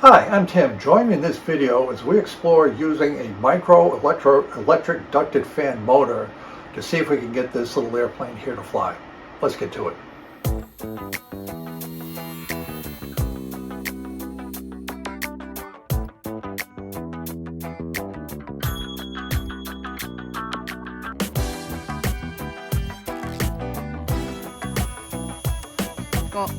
Hi, I'm Tim. Join me in this video as we explore using a electric ducted fan motor to see if we can get this little airplane here to fly. Let's get to it. Go.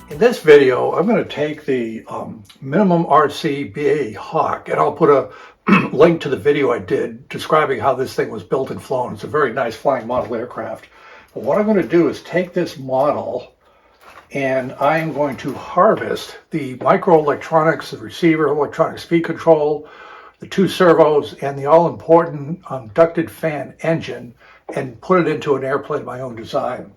In this video, I'm going to take the MinimumRC BAE Hawk, and I'll put a link to the video I did describing how this thing was built and flown. It's a very nice flying model aircraft. But what I'm going to do is take this model and I am going to harvest the microelectronics, the receiver, electronic speed control, the two servos, and the all-important ducted fan engine, and put it into an airplane of my own design.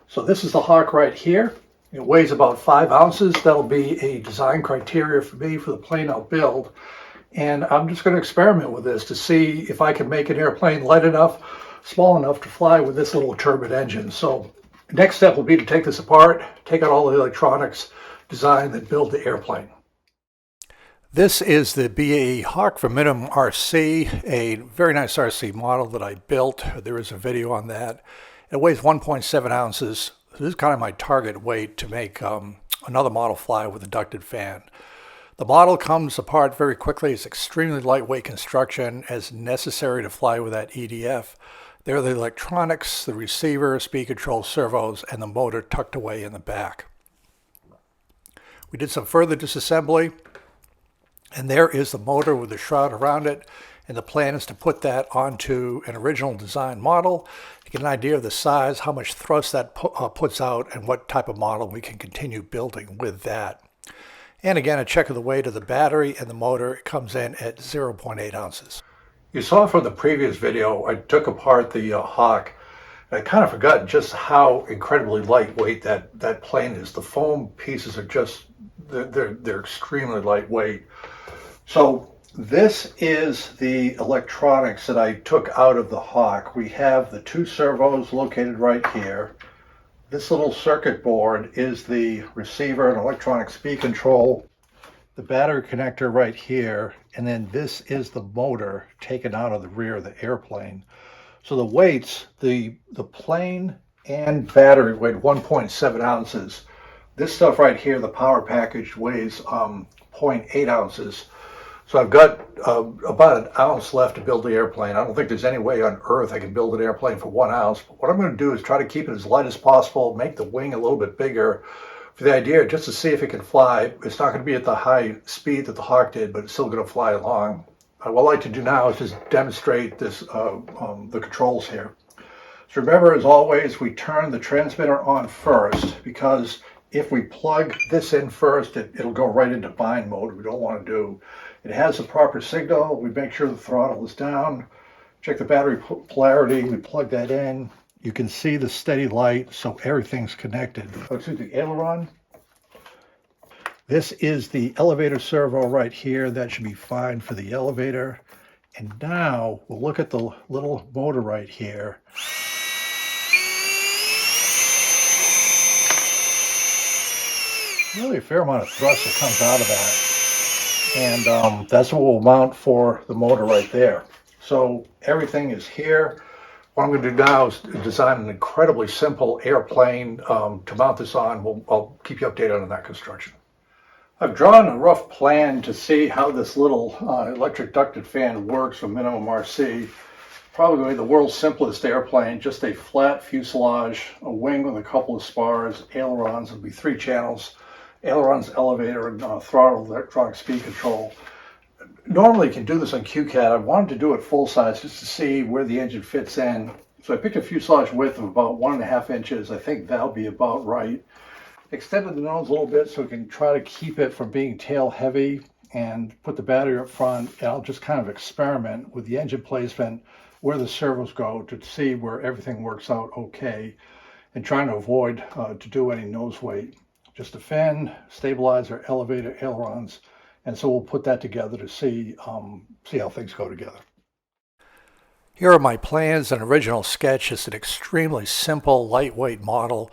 So this is the Hawk right here. It weighs about 5 ounces. That'll be a design criteria for me for the plane I'll build. And I'm just going to experiment with this to see if I can make an airplane light enough, small enough to fly with this little turbine engine. So the next step will be to take this apart, take out all the electronics, design, then build the airplane. This is the BAE Hawk from MinimumRC, a very nice RC model that I built. There is a video on that. It weighs 1.7 ounces. This is kind of my target weight to make another model fly with a ducted fan. The model comes apart very quickly. It's extremely lightweight construction, as necessary to fly with that EDF. There are the electronics, the receiver, speed control, servos, and the motor tucked away in the back. We did some further disassembly, and there is the motor with the shroud around it. And the plan is to put that onto an original design model to get an idea of the size, how much thrust that puts out, and what type of model we can continue building with that. And again, a check of the weight of the battery and the motor. It comes in at 0.8 ounces. You saw from the previous video, I took apart the Hawk. And I kind of forgot just how incredibly lightweight that plane is. The foam pieces are just, they're extremely lightweight. So this is the electronics that I took out of the Hawk. We have the two servos located right here. This little circuit board is the receiver and electronic speed control. The battery connector right here. And then this is the motor taken out of the rear of the airplane. So the weights, the plane and battery weighed 1.7 ounces. This stuff right here, the power package, weighs 0.8 ounces. So I've got about an ounce left to build the airplane. I don't think there's any way on earth I can build an airplane for 1 ounce. But what I'm going to do is try to keep it as light as possible, make the wing a little bit bigger, for the idea just to see if it can fly. It's not going to be at the high speed that the Hawk did, but it's still going to fly along. What I'd like to do now is just demonstrate this, the controls here. So remember, as always, we turn the transmitter on first, because if we plug this in first, it'll go right into bind mode. We don't want to do. It has the proper signal. We make sure the throttle is down. Check the battery polarity. We plug that in. You can see the steady light, so everything's connected. Let's do the aileron. This is the elevator servo right here. That should be fine for the elevator. And now we'll look at the little motor right here. Really a fair amount of thrust that comes out of that. And that's what we'll mount for the motor right there. So everything is here. What I'm going to do now is design an incredibly simple airplane to mount this on. I'll keep you updated on that construction. I've drawn a rough plan to see how this little electric ducted fan works from MinimumRC. Probably going to be the world's simplest airplane, just a flat fuselage, a wing with a couple of spars, ailerons. It'll be 3 channels. Ailerons, elevator, and throttle, electronic speed control. Normally you can do this on QCAD. I wanted to do it full size just to see where the engine fits in. So I picked a fuselage width of about 1.5 inches. I think that'll be about right. Extended the nose a little bit so we can try to keep it from being tail heavy, and put the battery up front. And I'll just kind of experiment with the engine placement where the servos go to see where everything works out okay, and trying to avoid to do any nose weight. Just a fin, stabilizer, elevator, ailerons, and so we'll put that together to see how things go together. Here are my plans. An original sketch. It's an extremely simple, lightweight model.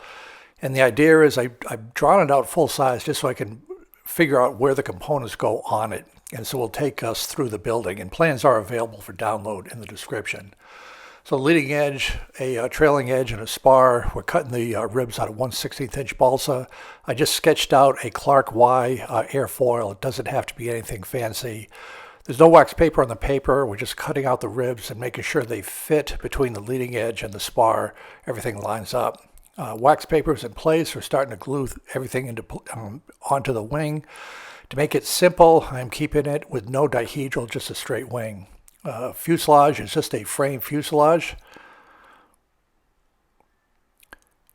And the idea is I've drawn it out full size just so I can figure out where the components go on it. And so we'll take us through the building. And plans are available for download in the description. So leading edge, a trailing edge, and a spar. We're cutting the ribs out of 1/16 inch balsa. I just sketched out a Clark Y airfoil. It doesn't have to be anything fancy. There's no wax paper on the paper. We're just cutting out the ribs and making sure they fit between the leading edge and the spar. Everything lines up. Wax paper is in place. We're starting to glue everything onto the wing. To make it simple, I'm keeping it with no dihedral, just a straight wing. Fuselage is just a frame fuselage.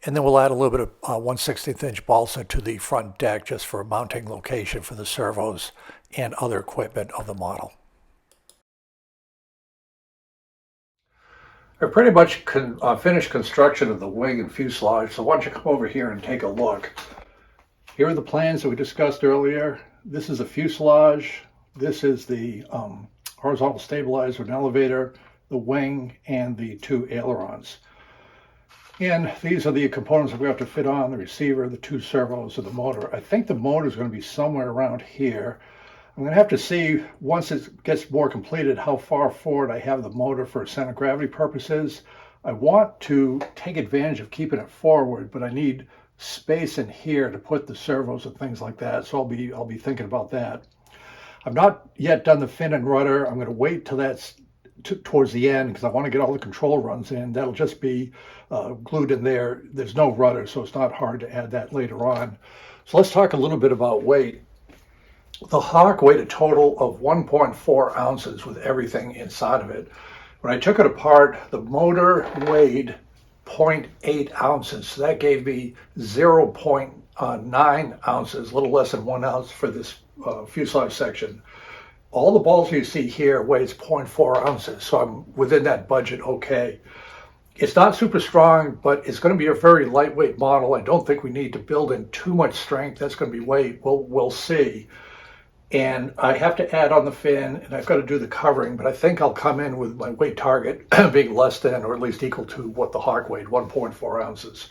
And then we'll add a little bit of 1/16 inch balsa to the front deck just for a mounting location for the servos and other equipment of the model. I pretty much finished construction of the wing and fuselage, so why don't you come over here and take a look. Here are the plans that we discussed earlier. This is the fuselage. This is the horizontal stabilizer and elevator, the wing, and the two ailerons. And these are the components that we have to fit on: the receiver, the two servos, and the motor. I think the motor is going to be somewhere around here. I'm going to have to see, once it gets more completed, how far forward I have the motor for center of gravity purposes. I want to take advantage of keeping it forward, but I need space in here to put the servos and things like that, so I'll be thinking about that. I've not yet done the fin and rudder. I'm going to wait till that's towards the end because I want to get all the control runs in. That'll just be glued in there. There's no rudder, so it's not hard to add that later on. So let's talk a little bit about weight. The Hawk weighed a total of 1.4 ounces with everything inside of it. When I took it apart, the motor weighed 0.8 ounces. So that gave me 0.9 ounces, a little less than 1 ounce for this fuselage section. All the balsa you see here weighs 0.4 ounces, so I'm within that budget okay. It's not super strong, but it's going to be a very lightweight model. I don't think we need to build in too much strength. That's going to be weight. We'll see. And I have to add on the fin, and I've got to do the covering, but I think I'll come in with my weight target being less than or at least equal to what the Hawk weighed, 1.4 ounces.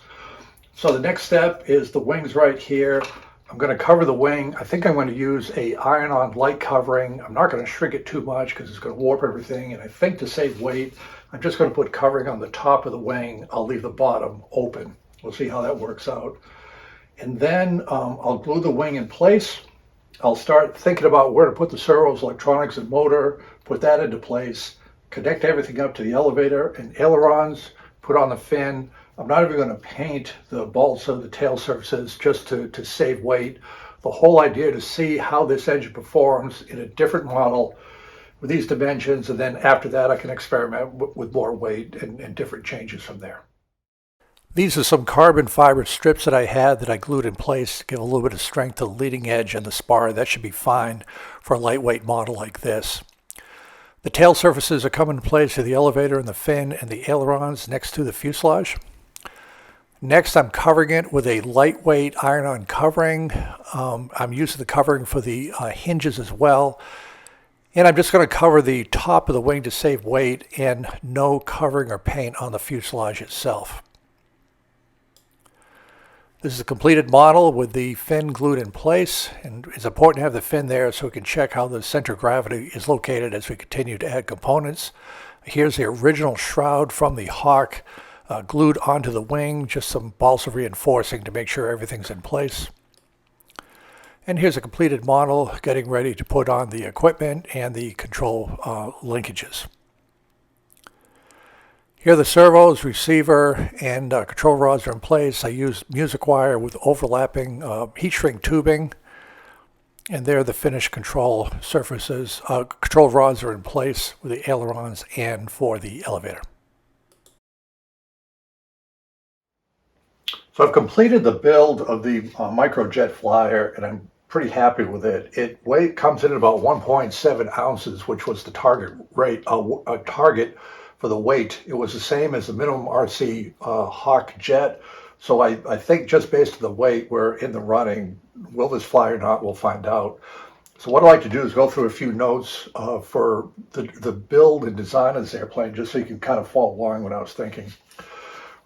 So the next step is the wings right here. I'm going to cover the wing. I think I'm going to use a iron-on light covering. I'm not going to shrink it too much because it's going to warp everything. And I think to save weight, I'm just going to put covering on the top of the wing. I'll leave the bottom open. We'll see how that works out. And then I'll glue the wing in place. I'll start thinking about where to put the servos, electronics, and motor, put that into place, connect everything up to the elevator and ailerons, put on the fin. I'm not even going to paint the balsa, the tail surfaces, just to save weight. The whole idea to see how this engine performs in a different model with these dimensions, and then after that I can experiment with more weight and different changes from there. These are some carbon fiber strips that I had that I glued in place to give a little bit of strength to the leading edge and the spar. That should be fine for a lightweight model like this. The tail surfaces are coming in place to the elevator and the fin and the ailerons next to the fuselage. Next, I'm covering it with a lightweight iron-on covering. I'm using the covering for the hinges as well. And I'm just going to cover the top of the wing to save weight and no covering or paint on the fuselage itself. This is a completed model with the fin glued in place, and it's important to have the fin there so we can check how the center of gravity is located as we continue to add components. Here's the original shroud from the Hawk glued onto the wing, just some balsa reinforcing to make sure everything's in place. And here's a completed model getting ready to put on the equipment and the control linkages. Here the servos, receiver, and control rods are in place. I used music wire with overlapping heat shrink tubing. And there the finished control surfaces. Control rods are in place with the ailerons and for the elevator. So I've completed the build of the microjet flyer, and I'm pretty happy with it. Weight comes in at about 1.7 ounces, which was the target rate, target for the weight, it was the same as the MinimumRC Hawk jet. So I think just based on the weight, we're in the running. Will this fly or not? We'll find out. So what I like to do is go through a few notes for the build and design of this airplane, just so you can kind of follow along what I was thinking.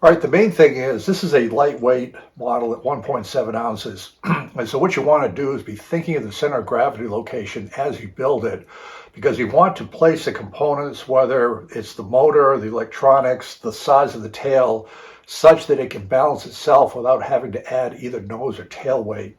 All right, the main thing is this is a lightweight model at 1.7 ounces. And so what you want to do is be thinking of the center of gravity location as you build it, because you want to place the components, whether it's the motor, the electronics, the size of the tail, such that it can balance itself without having to add either nose or tail weight.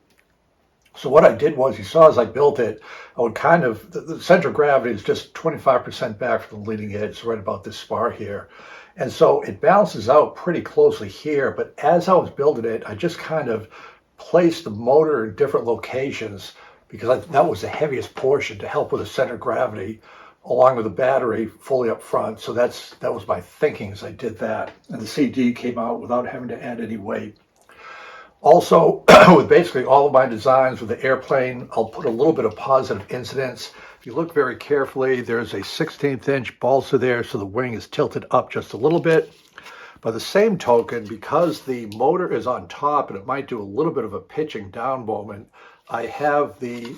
So what I did was, you saw as I built it, I would kind of, the center of gravity is just 25% back from the leading edge, right about this spar here. And so it balances out pretty closely here, but as I was building it, I just kind of placed the motor in different locations, because that was the heaviest portion to help with the center of gravity, along with the battery fully up front. So that was my thinking as I did that. And the CD came out without having to add any weight. Also, with basically all of my designs with the airplane, I'll put a little bit of positive incidence. If you look very carefully, there's a 16th inch balsa there, so the wing is tilted up just a little bit. By the same token, because the motor is on top and it might do a little bit of a pitching down moment, I have the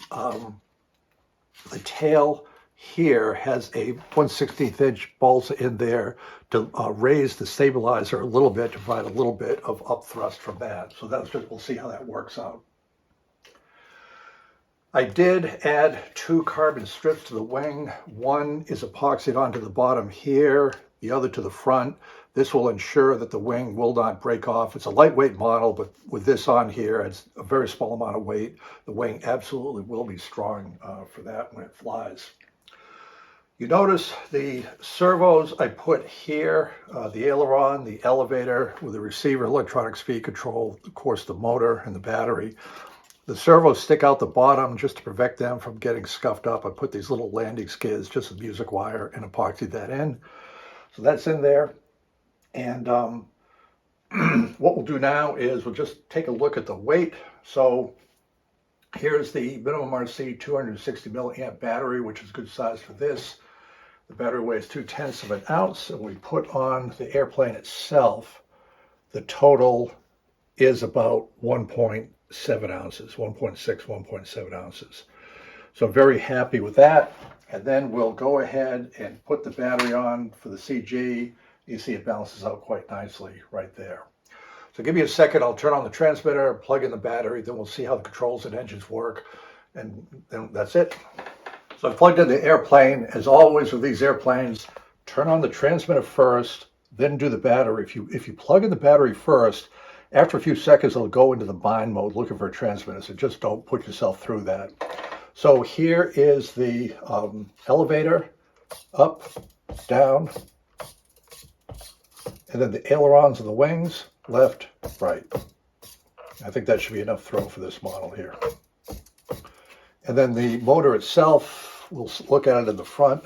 tail here has a 1/16 inch balsa in there to raise the stabilizer a little bit, to provide a little bit of up thrust from that. So that's just, we'll see how that works out. I did add 2 carbon strips to the wing. One is epoxied onto the bottom here, the other to the front. This will ensure that the wing will not break off. It's a lightweight model, but with this on here, it's a very small amount of weight. The wing absolutely will be strong for that when it flies. You notice the servos I put here, the aileron, the elevator with the receiver, electronic speed control, of course the motor and the battery. The servos stick out the bottom just to prevent them from getting scuffed up. I put these little landing skids, just a music wire, and epoxied that in. So that's in there. And what we'll do now is we'll just take a look at the weight. So here's the MinimumRC 260 milliamp battery, which is good size for this. The battery weighs 0.2 of an ounce, and we put on the airplane itself, the total is about 1.7 ounces, 1.6, 1.7 ounces. So I'm very happy with that. And then we'll go ahead and put the battery on for the CG. You see it balances out quite nicely right there. So give me a second, I'll turn on the transmitter, plug in the battery, then we'll see how the controls and engines work, and then that's it. So I've plugged in the airplane. As always with these airplanes, turn on the transmitter first, then do the battery. If you plug in the battery first, after a few seconds it'll go into the bind mode looking for a transmitter, so just don't put yourself through that. So here is the elevator, up, down, and then the ailerons of the wings, left, right. I think that should be enough throw for this model here. And then the motor itself, we'll look at it in the front.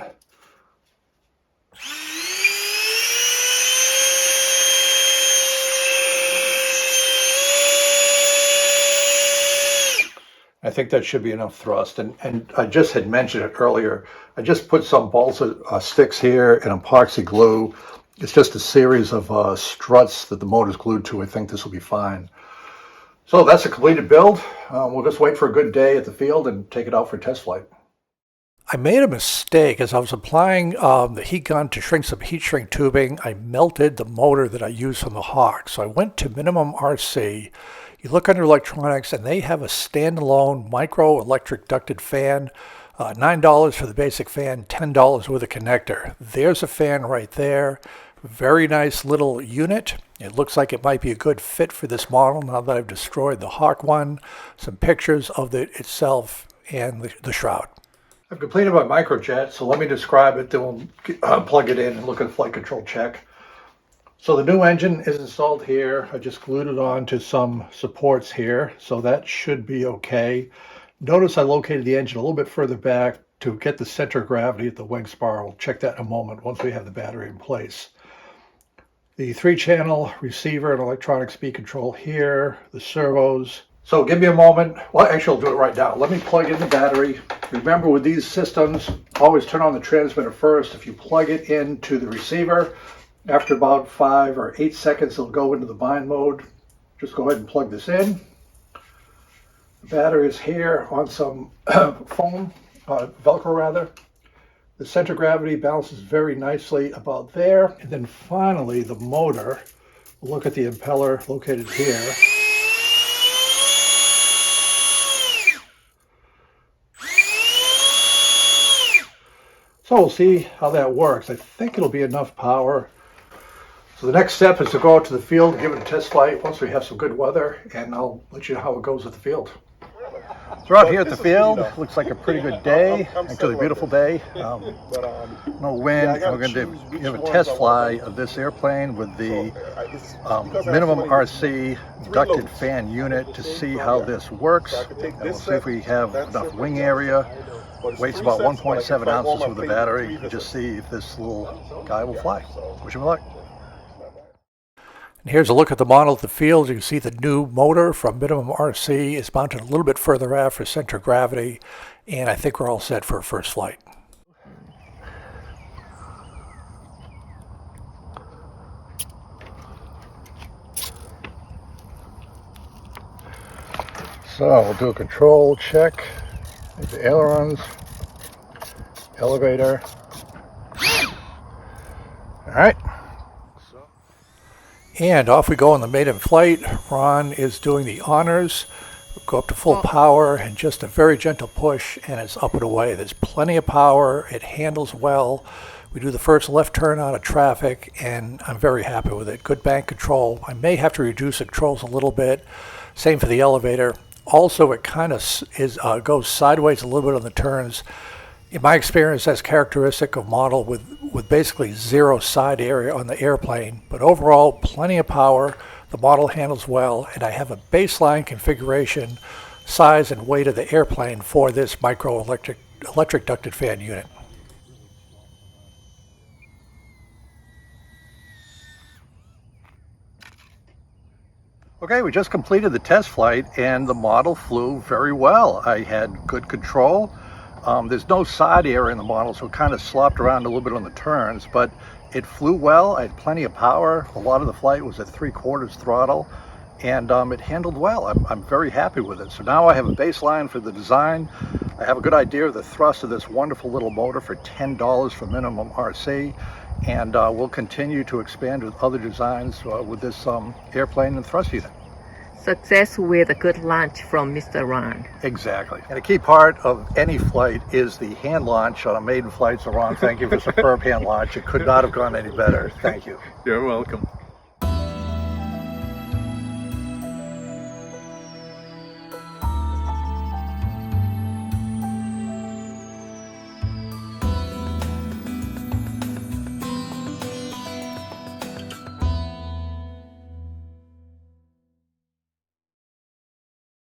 I think that should be enough thrust. And I just had mentioned it earlier. I just put some balsa sticks here and epoxy glue. It's just a series of struts that the motor's glued to. I think this will be fine. So that's a completed build. We'll just wait for a good day at the field and take it out for a test flight. I made a mistake as I was applying the heat gun to shrink some heat shrink tubing. I melted the motor that I used from the Hawk. So I went to MinimumRC. You look under electronics and they have a standalone micro electric ducted fan. $9 for the basic fan, $10 with a connector. There's a fan right there. Very nice little unit. It looks like it might be a good fit for this model now that I've destroyed the Hawk one. Some pictures of it itself and the shroud. I've completed my microjet, so let me describe it, then we'll plug it in and look at the flight control check. So the new engine is installed here. I just glued it on to some supports here, so that should be okay. Notice I located the engine a little bit further back to get the center of gravity at the wing spar. We'll check that in a moment once we have the battery in place. The 3-channel receiver and electronic speed control here, the servos, So give me a moment. Well, actually, I'll do it right now. Let me plug in the battery. Remember, with these systems, always turn on the transmitter first. If you plug it into the receiver, after about 5 or 8 seconds, it'll go into the bind mode. Just go ahead and plug this in. The battery is here on some foam, Velcro rather. The center of gravity balances very nicely about there. And then finally, the motor. We'll look at the impeller located here. So we'll see how that works. I think it'll be enough power. So the next step is to go out to the field and give it a test flight once we have some good weather, and I'll let you know how it goes at the field. So we're out here at the field. Looks like a pretty good day, actually a beautiful day. No wind. We're going to give a test fly of this airplane with the MinimumRC ducted fan unit to see how this works. And we'll see if we have enough wing area. Weighs about 1.7 ounces with the battery. Just see if this little guy will fly. Wish him luck. And here's a look at the model at the field. You can see the new motor from MinimumRC is mounted a little bit further out for center of gravity, and I think we're all set for a first flight. So we'll do a control check. The ailerons, elevator. All right. And off we go on the maiden flight. Ron is doing the honors. We'll go up to full power and just a very gentle push, and it's up and away. There's plenty of power. It handles well. We do the first left turn out of traffic, and I'm very happy with it. Good bank control. I may have to reduce the controls a little bit. Same for the elevator. Also, it kind of goes sideways a little bit on the turns. In my experience, that's characteristic of model with basically zero side area on the airplane. But overall, plenty of power. The model handles well, and I have a baseline configuration, size and weight of the airplane for this electric ducted fan unit. Okay, we just completed the test flight and the model flew very well. I had good control. There's no side area in the model, so it kind of slopped around a little bit on the turns, but it flew well. I had plenty of power. A lot of the flight was at 3/4 throttle, and it handled well. I'm very happy with it. So now I have a baseline for the design. I have a good idea of the thrust of this wonderful little motor for $10 from MinimumRC, and we'll continue to expand with other designs with this airplane and thrust unit. Success with a good launch from Mr. Ron. Exactly. And a key part of any flight is the hand launch on a maiden flight. So Ron, thank you for superb hand launch. It could not have gone any better. Thank you. You're welcome.